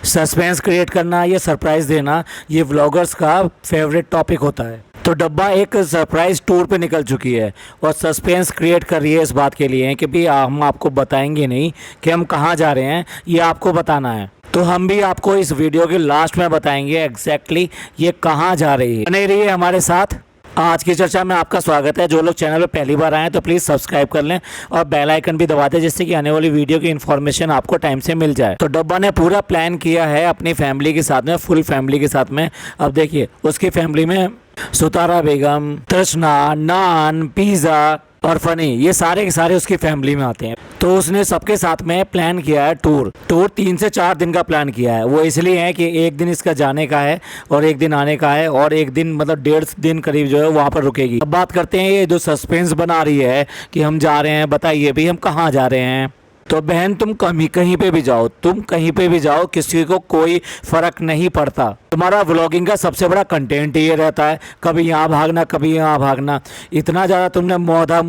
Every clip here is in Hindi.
सस्पेंस क्रिएट करना या सरप्राइज देना ये व्लॉगर्स का फेवरेट टॉपिक होता है। तो डब्बा एक सरप्राइज टूर पे निकल चुकी है और सस्पेंस क्रिएट कर रही है इस बात के लिए कि भाई हम आपको बताएंगे नहीं कि हम कहाँ जा रहे हैं, ये आपको बताना है। तो हम भी आपको इस वीडियो के लास्ट में बताएंगे एग्जैक्टली ये कहाँ जा रही है। बने रहिए हमारे साथ। आज की चर्चा में आपका स्वागत है। जो लोग चैनल पर पहली बार आए हैं तो प्लीज़ सब्सक्राइब कर लें और बेल आइकन भी दबा दें, जिससे कि आने वाली वीडियो की इन्फॉर्मेशन आपको टाइम से मिल जाए। तो डब्बा ने पूरा प्लान किया है अपनी फैमिली के साथ में, फुल फैमिली के साथ में। अब देखिए उसकी फैमिली में सुतारा बेगम, तृष्णा, नान, पिज़्ज़ा और फनी, ये सारे के सारे उसकी फैमिली में आते हैं। तो उसने सबके साथ में प्लान किया है टूर 3 से 4 दिन का प्लान किया है। वो इसलिए है कि एक दिन इसका जाने का है और एक दिन आने का है और एक दिन मतलब 1.5 दिन करीब जो है वहाँ पर रुकेगी। अब बात करते हैं ये जो सस्पेंस बना रही है कि हम जा रहे हैं, बताइए भाई हम कहाँ जा रहे हैं। तो बहन तुम कहीं पे भी जाओ, तुम कहीं पे भी जाओ, किसी को कोई फर्क नहीं पड़ता। तुम्हारा व्लॉगिंग का सबसे बड़ा कंटेंट ये रहता है, कभी यहाँ भागना कभी यहाँ भागना। इतना ज़्यादा तुमने मौधा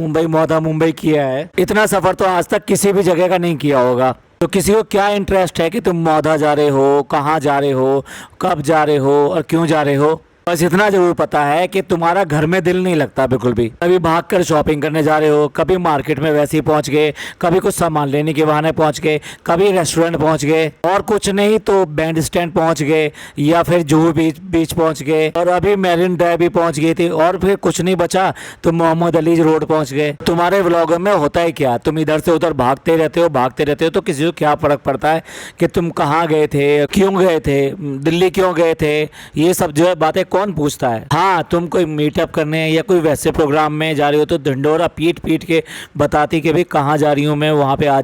मुंबई किया है, इतना सफ़र तो आज तक किसी भी जगह का नहीं किया होगा। तो किसी को क्या इंटरेस्ट है कि तुम मौधा जा रहे हो, कहाँ जा रहे हो, कब जा रहे हो और क्यों जा रहे हो। बस इतना जरूर पता है कि तुम्हारा घर में दिल नहीं लगता बिल्कुल भी। कभी भागकर शॉपिंग करने जा रहे हो, कभी मार्केट में वैसे ही पहुंच गए, कभी कुछ सामान लेने के बहाने पहुंच गए, कभी रेस्टोरेंट पहुंच गए और कुछ नहीं तो बैंड स्टैंड पहुंच गए या फिर जुहू बीच पहुंच गए और अभी मैरिन ड्राइव भी पहुंच गई थी और फिर कुछ नहीं बचा तो मोहम्मद अली रोड पहुंच गए। तुम्हारे व्लॉग में होता है क्या, तुम इधर से उधर भागते रहते हो। तो किसी को क्या फर्क पड़ता है कि तुम कहाँ गए थे, क्यों गए थे, दिल्ली क्यों गए थे, ये सब जो है बातें कौन पूछता है। हाँ, तुम कोई मीटअप करने या कोई वैसे प्रोग्राम में जा रही हो तो ढंडोरा पीट के बताती कि भाई कहाँ जा रही हूँ मैं, वहाँ पे आ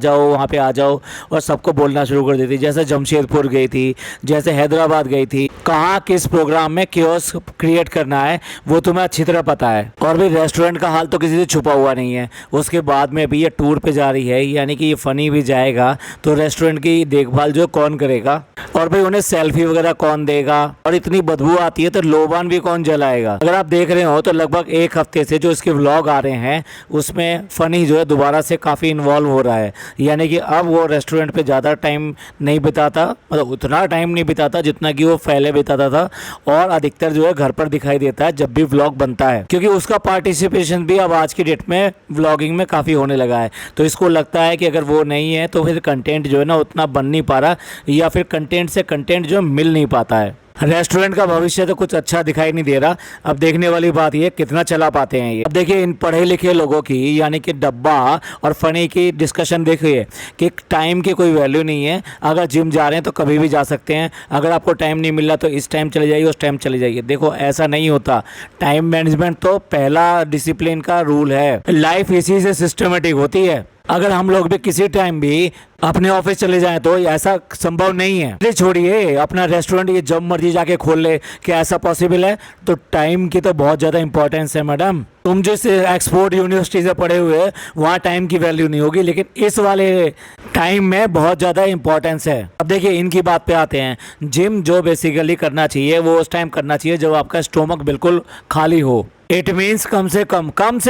जाओ और सबको बोलना शुरू कर देती। जैसे जमशेदपुर गई थी, जैसे हैदराबाद गई थी, कहाँ किस प्रोग्राम में क्योस क्रिएट करना है वो तुम्हें अच्छी तरह पता है। और भी रेस्टोरेंट का हाल तो किसी से छुपा हुआ नहीं है। उसके बाद में भी ये टूर पे जा रही है, यानी कि ये फनी भी जाएगा तो रेस्टोरेंट की देखभाल जो कौन करेगा और भाई उन्हें सेल्फी वगैरह कौन देगा। और इतनी बदबू आती है तो लोबान भी कौन जलाएगा। अगर आप देख रहे हो तो लगभग 1 हफ्ते से जो इसके व्लॉग आ रहे हैं उसमें फनी जो है दोबारा से काफ़ी इन्वॉल्व हो रहा है। यानी कि अब वो रेस्टोरेंट पे ज़्यादा टाइम नहीं बिताता, मतलब उतना टाइम नहीं बिताता जितना कि वो पहले बिताता था, और अधिकतर जो है घर पर दिखाई देता है जब भी व्लॉग बनता है, क्योंकि उसका पार्टिसिपेशन भी अब आज की डेट में व्लॉगिंग में काफ़ी होने लगा है। तो इसको लगता है कि अगर वो नहीं है तो फिर कंटेंट जो है ना उतना बन नहीं पा रहा, या फिर कंटेंट से कंटेंट जो मिल नहीं पाता है। रेस्टोरेंट का भविष्य तो कुछ अच्छा दिखाई नहीं दे रहा। अब देखने वाली बात ये कितना चला पाते हैं ये। अब देखिए इन पढ़े लिखे लोगों की, यानी कि डब्बा और फनी की डिस्कशन देखिए कि टाइम की कोई वैल्यू नहीं है। अगर जिम जा रहे हैं तो कभी भी जा सकते हैं, अगर आपको टाइम नहीं मिल रहा तो इस टाइम चले जाइए, उस टाइम चले जाइए। देखो ऐसा नहीं होता। टाइम मैनेजमेंट तो पहला डिसिप्लिन का रूल है। लाइफ इसी से सिस्टमेटिक होती है। अगर हम लोग भी किसी टाइम भी अपने ऑफिस चले जाएं तो ऐसा संभव नहीं है। अरे छोड़िए अपना रेस्टोरेंट ये जब मर्जी जाके खोल ले, क्या ऐसा पॉसिबल है? तो टाइम की तो बहुत ज़्यादा इंपॉर्टेंस है मैडम। तुम जिस एक्सपोर्ट यूनिवर्सिटी से पढ़े हुए वहाँ टाइम की वैल्यू नहीं होगी, लेकिन इस वाले टाइम में बहुत ज़्यादा इंपॉर्टेंस है। अब देखिए इनकी बात पे आते हैं। जिम जो बेसिकली करना चाहिए वो उस टाइम करना चाहिए जब आपका स्टोमक बिल्कुल खाली हो। इट मीन्स कम से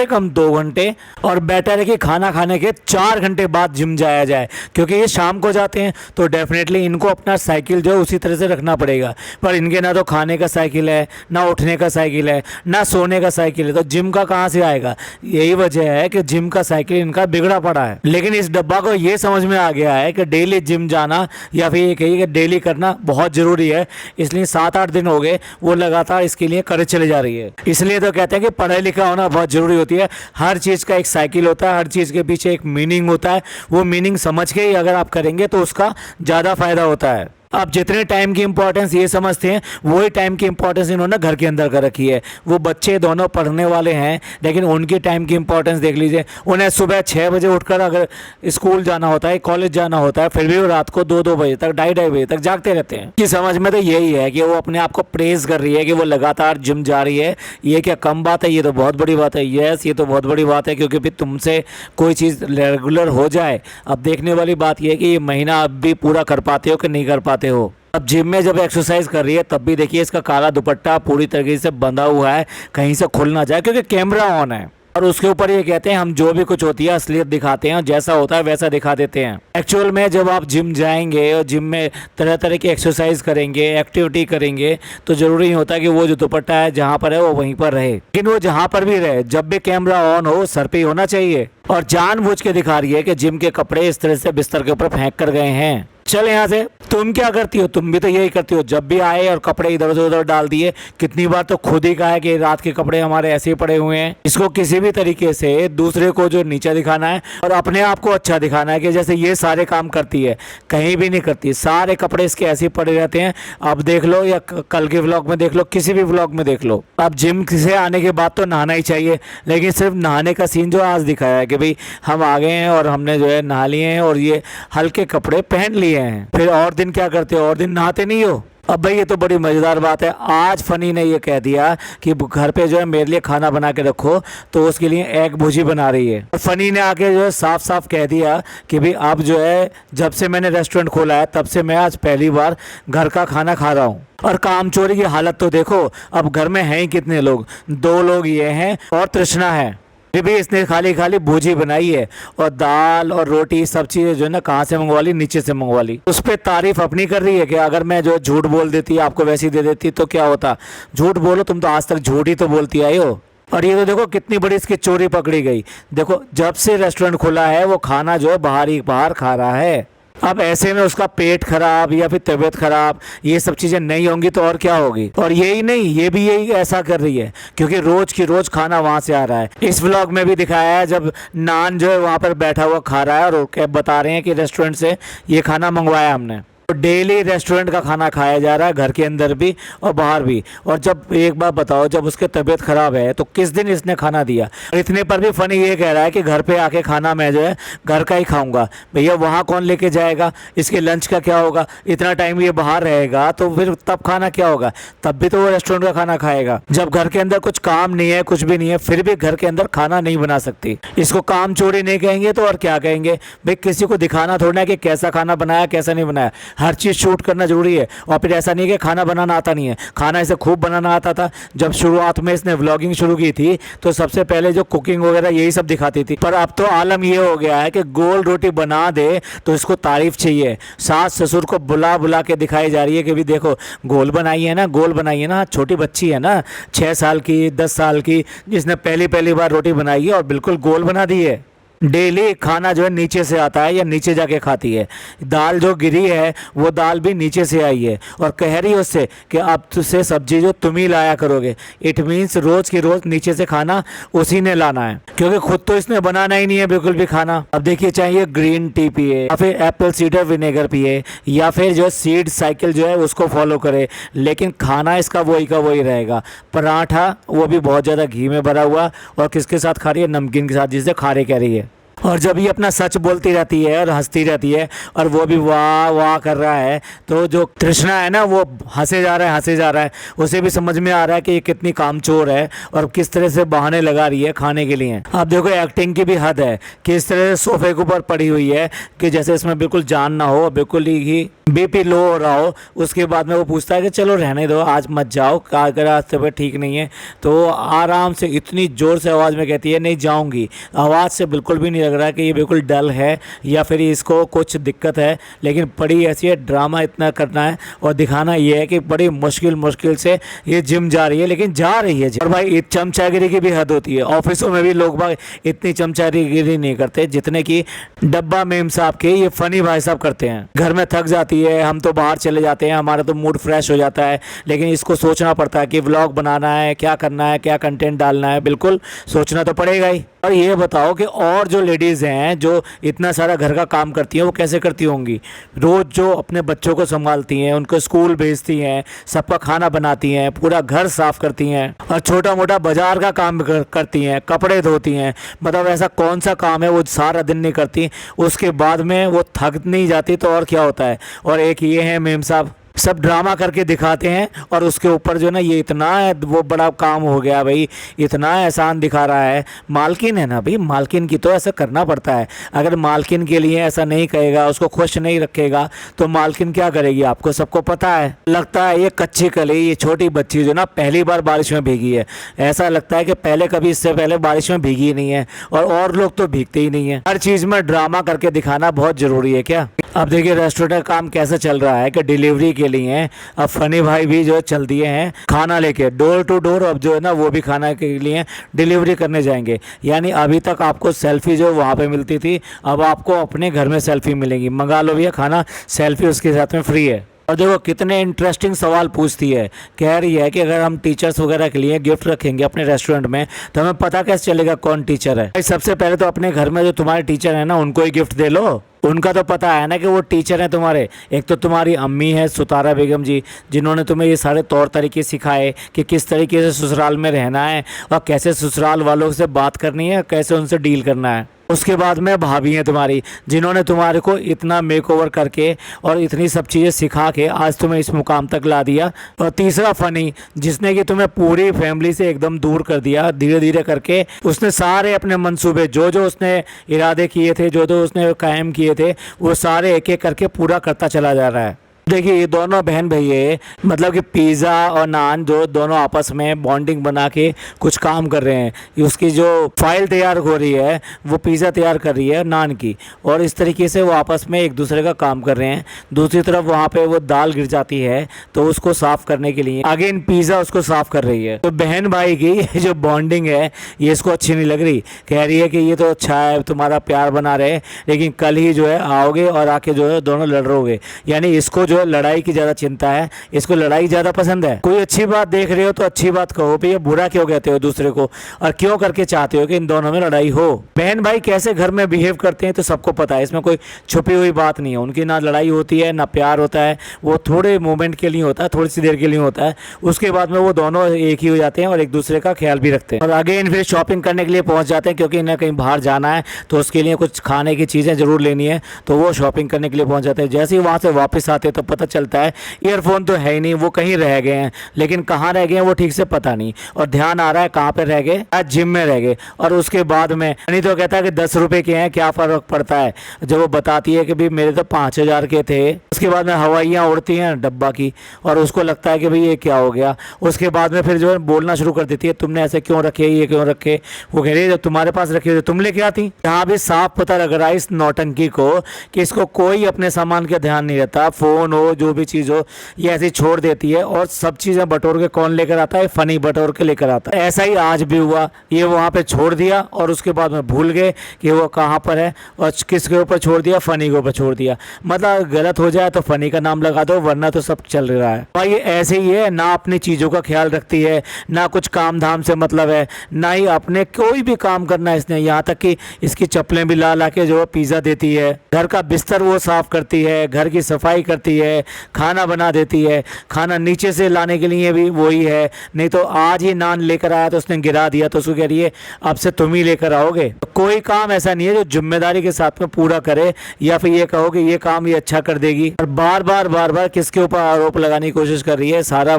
कम 2 घंटे, और बेटर है कि खाना खाने के 4 घंटे बाद जिम जाया जाए, क्योंकि ये शाम को जाते हैं तो डेफिनेटली इनको अपना साइकिल जो है उसी तरह से रखना पड़ेगा। पर इनके ना तो खाने का साइकिल है, ना उठने का साइकिल है, ना सोने का साइकिल है, तो जिम का कहाँ से आएगा? यही वजह है कि जिम का साइकिल इनका बिगड़ा पड़ा है। लेकिन इस डब्बा को ये समझ में आ गया है कि डेली जिम जाना या फिर ये कहिए कि डेली करना बहुत ज़रूरी है। इसलिए 7-8 दिन हो गए वो लगातार इसके लिए करे चले जा रही है। इसलिए तो कहते हैं कि पढ़ाई लिखा होना बहुत जरूरी होती है। हर चीज़ का एक साइकिल होता है, हर चीज़ के पीछे एक मीनिंग होता है। वो मीनिंग समझ के ही अगर आप करेंगे तो उसका ज़्यादा फायदा होता है। अब जितने टाइम की इंपॉर्टेंस ये समझते हैं वही टाइम की इंपॉर्टेंस इन्होंने घर के अंदर कर रखी है। वो बच्चे दोनों पढ़ने वाले हैं, लेकिन उनकी टाइम की इंपॉर्टेंस देख लीजिए। उन्हें सुबह 6 बजे उठकर अगर स्कूल जाना होता है, कॉलेज जाना होता है, फिर भी वो रात को 2-2 बजे तक, 2:30 बजे तक जागते रहते हैं। कि समझ में तो यही है कि वो अपने आप को प्रेज कर रही है कि वो लगातार जिम जा रही है। ये क्या कम बात है? ये तो बहुत बड़ी बात है। यस, ये तो बहुत बड़ी बात है, क्योंकि फिर तुमसे कोई चीज़ रेगुलर हो जाए। अब देखने वाली बात यह है कि ये महीना अब भी पूरा कर पाते हो कि नहीं कर पाते हो। अब जिम में जब एक्सरसाइज कर रही है तब भी देखिए इसका काला दुपट्टा पूरी तरीके से बंधा हुआ है, कहीं से खुल ना जाए, क्योंकि कैमरा ऑन है। और उसके ऊपर ये कहते हैं हम जो भी कुछ होती है असलियत दिखाते हैं और जैसा होता है वैसा दिखा देते हैं। एक्चुअल में जब आप जिम जाएंगे और जिम में तरह तरह की एक्सरसाइज करेंगे, एक्टिविटी करेंगे, तो ज़रूरी नहीं होता कि वो जो दुपट्टा है जहाँ पर है वो वहीं पर रहे, लेकिन वो जहाँ पर भी रहे, जब भी कैमरा ऑन हो सर पे ही होना चाहिए। और जानबूझ के दिखा रही है कि जिम के कपड़े इस तरह से बिस्तर के ऊपर फेंक कर गए हैं। चल यहाँ से। तुम क्या करती हो? तुम भी तो यही करती हो, जब भी आए और कपड़े इधर से उधर डाल दिए। कितनी बार तो खुद ही कहा है कि रात के कपड़े हमारे ऐसे ही पड़े हुए हैं। इसको किसी भी तरीके से दूसरे को जो नीचा दिखाना है और अपने आप को अच्छा दिखाना है कि जैसे ये सारे काम करती है, कहीं भी नहीं करती। सारे कपड़े इसके ऐसे ही पड़े रहते हैं। अब देख लो या कल के व्लॉग में देख लो, किसी भी व्लॉग में देख लो। अब जिम से आने के बाद तो नहाना ही चाहिए, लेकिन सिर्फ नहाने का सीन जो आज दिखाया है कि भाई हम आ गए हैं और हमने जो है नहा लिए हैं और ये हल्के कपड़े पहन लिए हैं। फिर और दिन क्या करते हो? और दिन नहाते नहीं हो? अब भाई ये तो बड़ी मज़ेदार बात है। आज फनी ने ये कह दिया कि घर पे जो है मेरे लिए खाना बना के रखो, तो उसके लिए एग भुजी बना रही है। और फनी ने आके जो है साफ साफ कह दिया कि भाई अब जो है जब से मैंने रेस्टोरेंट खोला है तब से मैं आज पहली बार घर का खाना खा रहा हूँ। और काम चोरी की हालत तो देखो, अब घर में हैं ही कितने लोग, 2 लोग ये हैं और तृष्णा है। फिर भी इसने खाली खाली भुजी बनाई है और दाल और रोटी सब चीज़ें जो है ना कहाँ से मंगवा ली? नीचे से मंगवा ली। उस पर तारीफ अपनी कर रही है कि अगर मैं जो झूठ बोल देती आपको वैसी दे देती तो क्या होता? झूठ बोलो, तुम तो आज तक झूठ ही तो बोलती आई हो। और ये तो देखो कितनी बड़ी इसकी चोरी पकड़ी गई। देखो जब से रेस्टोरेंट खुला है वो खाना जो है बाहर खा रहा है। अब ऐसे में उसका पेट खराब या फिर तबीयत खराब, ये सब चीज़ें नहीं होंगी तो और क्या होगी? और यही नहीं, ये भी यही ऐसा कर रही है क्योंकि रोज की रोज खाना वहाँ से आ रहा है। इस व्लॉग में भी दिखाया है जब नान जो है वहाँ पर बैठा हुआ खा रहा है और कैब बता रहे हैं कि रेस्टोरेंट से ये खाना मंगवाया हमने। तो डेली रेस्टोरेंट का खाना खाया जा रहा है, घर के अंदर भी और बाहर भी। और जब एक बार बताओ, जब उसकी तबीयत खराब है तो किस दिन इसने खाना दिया? और इतने पर भी फनी ये कह रहा है कि घर पे आके खाना मैं जो है घर का ही खाऊंगा। भैया वहाँ कौन लेके जाएगा? इसके लंच का क्या होगा? इतना टाइम ये बाहर रहेगा तो फिर तब खाना क्या होगा? तब भी तो वो रेस्टोरेंट का खाना खाएगा। जब घर के अंदर कुछ काम नहीं है, कुछ भी नहीं है, फिर भी घर के अंदर खाना नहीं बना सकती। इसको काम चोरी नहीं कहेंगे तो और क्या कहेंगे? भाई किसी को दिखाना थोड़ा है कि कैसा खाना बनाया कैसा नहीं बनाया। हर चीज़ शूट करना जरूरी है। और फिर ऐसा नहीं कि खाना बनाना आता नहीं है, खाना इसे खूब बनाना आता था। जब शुरुआत में इसने व्लॉगिंग शुरू की थी तो सबसे पहले जो कुकिंग वगैरह यही सब दिखाती थी। पर अब तो आलम ये हो गया है कि गोल रोटी बना दे तो इसको तारीफ चाहिए। सास ससुर को बुला बुला के दिखाई जा रही है कि भी देखो गोल बनाई है ना, गोल बनाई है ना। छोटी बच्ची है ना, 6 साल की 10 साल की, जिसने पहली बार रोटी बनाई है और बिल्कुल गोल बना दी है। डेली खाना जो है नीचे से आता है या नीचे जाके खाती है। दाल जो गिरी है वो दाल भी नीचे से आई है और कह रही है उससे कि अब तुझसे सब्जी जो तुम ही लाया करोगे। इट मीन्स रोज की रोज नीचे से खाना उसी ने लाना है, क्योंकि खुद तो इसने बनाना ही नहीं है बिल्कुल भी खाना। अब देखिए, चाहे ग्रीन टी पिए या फिर एप्पल सीडर विनेगर पिए या फिर जो सीड साइकिल जो है उसको फॉलो करे, लेकिन खाना इसका वही का वही रहेगा। पराठा वो भी बहुत ज़्यादा घी में भरा हुआ, और किसके साथ खा रही है? नमकीन के साथ, जिसे खारे कह रही है। और जब ये अपना सच बोलती रहती है और हंसती रहती है और वो भी वाह वाह कर रहा है, तो जो तृष्णा है ना वो हंसे जा रहा है। उसे भी समझ में आ रहा है कि ये कितनी कामचोर है और किस तरह से बहाने लगा रही है खाने के लिए। अब देखो एक्टिंग की भी हद है कि इस तरह से सोफे के ऊपर पड़ी हुई है कि जैसे इसमें बिल्कुल जान ना हो, बिल्कुल ही बीपी लो हो रहा हो। उसके बाद में वो पूछता है कि चलो रहने दो, आज मत जाओ, अगर आज तबीयत ठीक नहीं है। तो आराम से इतनी ज़ोर से आवाज़ में कहती है नहीं जाऊंगी। आवाज़ से बिल्कुल भी नहीं लग रहा है कि ये बिल्कुल डल है या फिर इसको कुछ दिक्कत है, लेकिन बड़ी ऐसी है, ड्रामा इतना करना है और दिखाना ये है कि बड़ी मुश्किल से ये जिम जा रही है, लेकिन जा रही है। और भाई चमचागिरी की भी हद होती है। ऑफिसों में भी लोग भाई इतनी चमचागिरी नहीं करते जितने की डब्बा मेम साहब के ये फनी भाई साहब करते हैं। घर में थक जाती है, हम तो बाहर चले जाते हैं, हमारा तो मूड फ्रेश हो जाता है, लेकिन इसको सोचना पड़ता है कि व्लॉग बनाना है, क्या करना है, क्या कंटेंट डालना है। बिल्कुल सोचना तो पड़ेगा ही। और ये बताओ कि और जो लेडीज़ हैं जो इतना सारा घर का काम करती हैं वो कैसे करती होंगी? रोज़ जो अपने बच्चों को संभालती हैं, उनको स्कूल भेजती हैं, सबका खाना बनाती हैं, पूरा घर साफ करती हैं और छोटा मोटा बाजार का काम करती हैं, कपड़े धोती हैं। मतलब ऐसा कौन सा काम है वो सारा दिन नहीं करती, उसके बाद में वो थक नहीं जाती तो और क्या होता है? और एक ये है मेम साहब, सब ड्रामा करके दिखाते हैं और उसके ऊपर जो है ना ये इतना वो बड़ा काम हो गया भाई, इतना एहसान दिखा रहा है। मालकिन है ना भाई, मालकिन की तो ऐसा करना पड़ता है। अगर मालकिन के लिए ऐसा नहीं कहेगा, उसको खुश नहीं रखेगा तो मालकिन क्या करेगी, आपको सबको पता है। लगता है ये कच्ची कली, ये छोटी बच्ची जो ना पहली बार बारिश में भीगी है। ऐसा लगता है कि पहले कभी इससे पहले बारिश में भीगी नहीं है, और लोग तो भीगते ही नहीं है। हर चीज़ में ड्रामा करके दिखाना बहुत ज़रूरी है क्या। अब देखिए रेस्टोरेंट का काम कैसे चल रहा है कि डिलीवरी के लिए अब फनी भाई भी जो चल दिए हैं खाना लेके डोर टू डोर। अब जो है ना वो भी खाना के लिए डिलीवरी करने जाएंगे। यानी अभी तक आपको सेल्फी जो वहाँ पे मिलती थी, अब आपको अपने घर में सेल्फी मिलेगी। मंगा लो भैया खाना, सेल्फी उसके साथ में फ्री है। और देखो कितने इंटरेस्टिंग सवाल पूछती है। कह रही है कि अगर हम टीचर्स वगैरह के लिए गिफ्ट रखेंगे अपने रेस्टोरेंट में तो हमें पता कैसे चलेगा कौन टीचर है। भाई सबसे पहले तो अपने घर में जो तुम्हारे टीचर है ना उनको ही गिफ्ट दे लो। उनका तो पता है ना कि वो टीचर हैं तुम्हारे। एक तो तुम्हारी अम्मी है सुतारा बेगम जी, जिन्होंने तुम्हें ये सारे तौर तरीके सिखाए कि किस तरीके से ससुराल में रहना है और कैसे ससुराल वालों से बात करनी है, कैसे उनसे डील करना है। उसके बाद में भाभी हैं तुम्हारी, जिन्होंने तुम्हारे को इतना मेकओवर करके और इतनी सब चीज़ें सिखा के आज तुम्हें इस मुकाम तक ला दिया। और तीसरा फनी, जिसने कि तुम्हें पूरी फैमिली से एकदम दूर कर दिया धीरे धीरे करके। उसने सारे अपने मंसूबे जो उसने इरादे किए थे, जो उसने कायम किए थे, वो सारे एक एक करके पूरा करता चला जा रहा है। देखिए ये दोनों बहन भैये मतलब कि पिज़्ज़ा और नान जो दोनों आपस में बॉन्डिंग बना के कुछ काम कर रहे हैं। उसकी जो फाइल तैयार हो रही है वो पिज़्ज़ा तैयार कर रही है नान की, और इस तरीके से वो आपस में एक दूसरे का काम कर रहे हैं। दूसरी तरफ वहाँ पे वो दाल गिर जाती है तो उसको साफ़ करने के लिए अगेन पिज़्ज़ा उसको साफ़ कर रही है। तो बहन भाई की ये जो बॉन्डिंग है ये इसको अच्छी नहीं लग रही। कह रही है कि ये तो अच्छा है, तुम्हारा प्यार बना रहे, लेकिन कल ही जो है आओगे और आके जो है दोनों लड़ रहोगे। यानी इसको जो लड़ाई की ज़्यादा चिंता है, इसको लड़ाई ज़्यादा पसंद है। कोई अच्छी बात देख रहे हो तो अच्छी बात कहो, भैया बुरा क्यों कहते हो दूसरे को, और क्यों करके चाहते हो कि इन दोनों में लड़ाई हो। बहन भाई कैसे घर में बिहेव करते हैं तो सबको पता है, इसमें कोई छुपी हुई बात नहीं है। उनकी ना लड़ाई होती है ना प्यार होता है, वो थोड़े मोमेंट के लिए होता है, थोड़ी सी देर के लिए होता है। उसके बाद में वो दोनों एक ही हो जाते हैं और एक दूसरे का ख्याल भी रखते हैं। और अगेन फिर शॉपिंग करने के लिए पहुंच जाते हैं, क्योंकि इन्हें कहीं बाहर जाना है तो उसके लिए कुछ खाने की चीज़ें ज़रूर लेनी है, तो वो शॉपिंग करने के लिए पहुंच जाते हैं। जैसे ही वहाँ से वापस आते हैं तो पता चलता है ईयरफोन तो है ही नहीं, वो कहीं रह गए हैं, लेकिन कहाँ रह गए हैं वो ठीक से पता नहीं। और ध्यान आ रहा है कहाँ पे रह गए, आज जिम में रह गए। और उसके बाद में नहीं तो कहता है कि 10 रुपए के हैं, क्या फ़र्क पड़ता है। जब वो बताती है कि भाई मेरे तो 5,000 के थे, उसके बाद में हवाइयाँ उड़ती हैं डब्बा की, और उसको लगता है कि भाई ये क्या हो गया। उसके बाद में फिर जो है बोलना शुरू कर देती है, तुमने ऐसे क्यों रखे, ये क्यों रखे। वो कह रही है जब तुम्हारे पास रखे थे तुम लेके आती। यहाँ भी साफ पता लग रहा है इस नौटंकी को कि इसको कोई अपने सामान का ध्यान नहीं रहता। फ़ोन हो जो भी चीज़ हो ये ऐसे छोड़ देती है, और सब चीज़ें बटोर के कौन लेकर आता है, फनी बटोर के लेकर आता है। ऐसा ही आज भी हुआ, ये वहाँ पे छोड़ दिया और उसके बाद में भूल गए कि वो कहाँ पर है, और किसके ऊपर छोड़ दिया, फनी के ऊपर छोड़ दिया। मतलब गलत हो जाए तो फनी का नाम लगा दो, वरना तो सब चल रहा है। भाई ये ऐसे ही है, ना अपनी चीज़ों का ख्याल रखती है, ना कुछ काम धाम से मतलब है, ना ही अपने कोई भी काम करना है इसने। यहाँ तक कि इसकी चप्पलें भी ला के जो पिज़्ज़ा देती है, घर का बिस्तर वो साफ़ करती है, घर की सफाई करती है, खाना बना देती है। खाना नीचे से लाने के लिए भी वही है, नहीं तो आज ही नान लेकर आया तो उसने गिरा दिया, तो उसको कह रही है अब से तुम ही लेकर आओगे। तो कोई काम ऐसा नहीं है जो जिम्मेदारी के साथ में पूरा करे, या फिर ये कहो कि ये काम ये अच्छा कर देगी। और बार बार किसके ऊपर आरोप लगाने की कोशिश कर रही है, सारा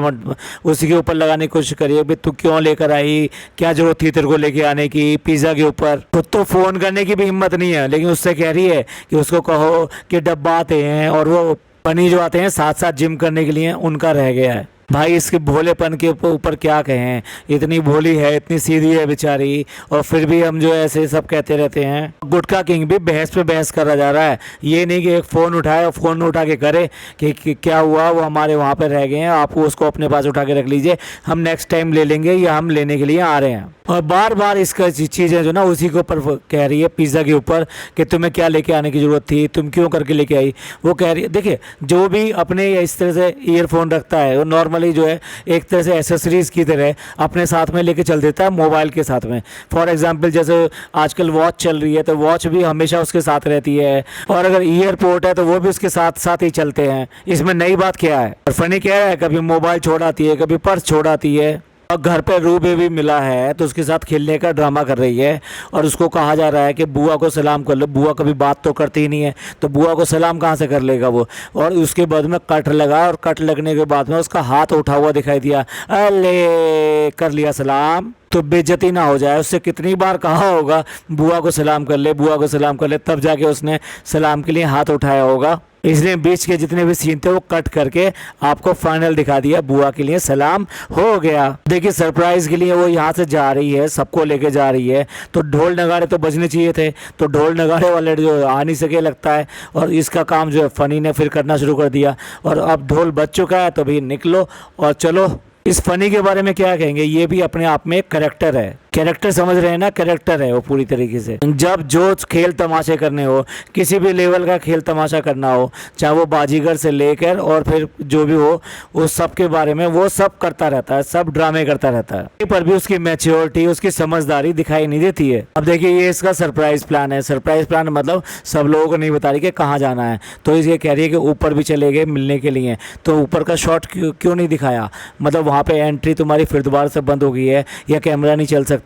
उसी के ऊपर लगाने की कोशिश कर रही है। भाई तू क्यों लेकर आई, क्या जरूरत थी तेरे को लेके आने की पिज़्ज़ा के ऊपर। खुद तो फ़ोन करने की भी हिम्मत नहीं है, लेकिन उससे कह रही है कि उसको कहो कि डब्बा आते हैं और वो पनी जो आते हैं साथ साथ जिम करने के लिए, उनका रह गया है। भाई इसके भोलेपन के ऊपर क्या कहें, इतनी भोली है, इतनी सीधी है बेचारी, और फिर भी हम जो ऐसे सब कहते रहते हैं। गुटखा किंग भी बहस पे बहस करा जा रहा है। ये नहीं कि एक फ़ोन उठाए और फ़ोन उठा के करे कि क्या हुआ, वो हमारे वहाँ पे रह गए हैं, आप उसको अपने पास उठा के रख लीजिए, हम नेक्स्ट टाइम ले लेंगे, या हम लेने के लिए आ रहे हैं। और बार बार इसका चीज़ें जो ना उसी के ऊपर कह रही है, पिज़्ज़ा के ऊपर, कि तुम्हें क्या लेके आने की ज़रूरत थी, तुम क्यों करके लेके आई। वो कह रही है, देखिए जो भी अपने इस तरह से ईयरफोन रखता है वो नॉर्मली जो है एक तरह से एसेसरीज़ की तरह अपने साथ में लेके चल देता है मोबाइल के साथ में। फॉर एग्जांपल जैसे आजकल वॉच चल रही है तो वॉच भी हमेशा उसके साथ रहती है, और अगर ईयरपोर्ट है तो वो भी उसके साथ साथ ही चलते हैं। इसमें नई बात क्या है। और फनी कह रहा है कभी मोबाइल छोड़ आती है, कभी पर्स छोड़ आती है। और घर पे रू बेबी मिला है तो उसके साथ खेलने का ड्रामा कर रही है और उसको कहा जा रहा है कि बुआ को सलाम कर लो। बुआ कभी बात तो करती ही नहीं है, तो बुआ को सलाम कहाँ से कर लेगा वो। और उसके बाद में कट लगा और कट लगने के बाद में उसका हाथ उठा हुआ दिखाई दिया, अले कर लिया सलाम। तो बेइज्जती ना हो जाए, उससे कितनी बार कहा होगा बुआ को सलाम कर ले, बुआ को सलाम कर ले, तब जाके उसने सलाम के लिए हाथ उठाया होगा। इसलिए बीच के जितने भी सीन थे वो कट करके आपको फाइनल दिखा दिया, बुआ के लिए सलाम हो गया। देखिए सरप्राइज के लिए वो यहाँ से जा रही है, सबको लेके जा रही है, तो ढोल नगाड़े तो बजने चाहिए थे, तो ढोल नगाड़े वाले जो आ नहीं सके लगता है। और इसका काम जो है फनी ने फिर करना शुरू कर दिया। और अब ढोल बज चुका है तो भाई निकलो और चलो। इस फनी के बारे में क्या कहेंगे, ये भी अपने आप में एक कैरेक्टर है। कैरेक्टर समझ रहे हैं ना, कैरेक्टर है वो पूरी तरीके से। जब जो खेल तमाशे करने हो, किसी भी लेवल का खेल तमाशा करना हो, चाहे वो बाजीगर से लेकर और फिर जो भी हो, वो सब के बारे में वो सब करता रहता है, सब ड्रामे करता रहता है। पर भी उसकी मैच्योरिटी, उसकी समझदारी दिखाई नहीं देती है। अब देखिए ये इसका सरप्राइज प्लान है। सरप्राइज प्लान मतलब सब लोगों को नहीं बता रही कि कहाँ जाना है, तो ये कह रही है कि ऊपर भी चले गए मिलने के लिए। तो ऊपर का शॉट क्यों नहीं दिखाया, मतलब वहाँ पे एंट्री तुम्हारी फिर दोबारा से बंद हो गई है या कैमरा नहीं चल सकता।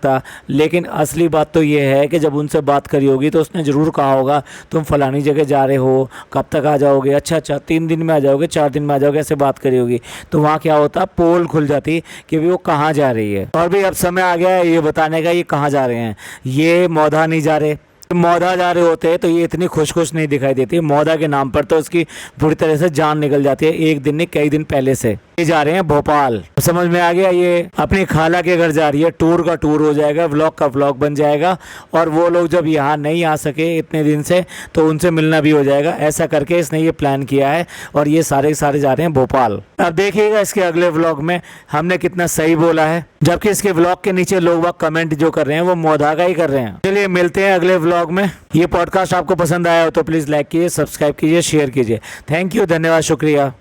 लेकिन असली बात तो ये है कि जब उनसे बात करी होगी तो उसने ज़रूर कहा होगा तुम फलानी जगह जा रहे हो, कब तक आ जाओगे, अच्छा 3 दिन में आ जाओगे, 4 दिन में आ जाओगे, ऐसे बात करी होगी। तो वहाँ क्या होता, पोल खुल जाती कि भी वो कहाँ जा रही है। और भी अब समय आ गया है ये बताने का ये कहाँ जा रहे हैं। ये मौधा नहीं जा रहे, मौधा जा रहे होते हैं तो ये इतनी खुश नहीं दिखाई देती। मौधा के नाम पर तो उसकी पूरी तरह से जान निकल जाती है, एक दिन नहीं कई दिन पहले से। ये जा रहे हैं भोपाल, समझ में आ गया। ये अपनी खाला के घर जा रही है, टूर का टूर हो जाएगा, व्लॉग का व्लॉग बन जाएगा। और वो लोग जब यहाँ नहीं आ सके इतने दिन से तो उनसे मिलना भी हो जाएगा। ऐसा करके इसने ये प्लान किया है और ये सारे जा रहे हैं भोपाल। अब देखिएगा इसके अगले व्लॉग में हमने कितना सही बोला है, जबकि इसके व्लॉग के नीचे लोग वह कमेंट जो कर रहे हैं वो मौधा का ही कर रहे हैं। चलिए मिलते हैं अगले व्लॉग में। ये पॉडकास्ट आपको पसंद आया हो तो प्लीज़ लाइक कीजिए, सब्सक्राइब कीजिए, शेयर कीजिए। थैंक यू, धन्यवाद, शुक्रिया।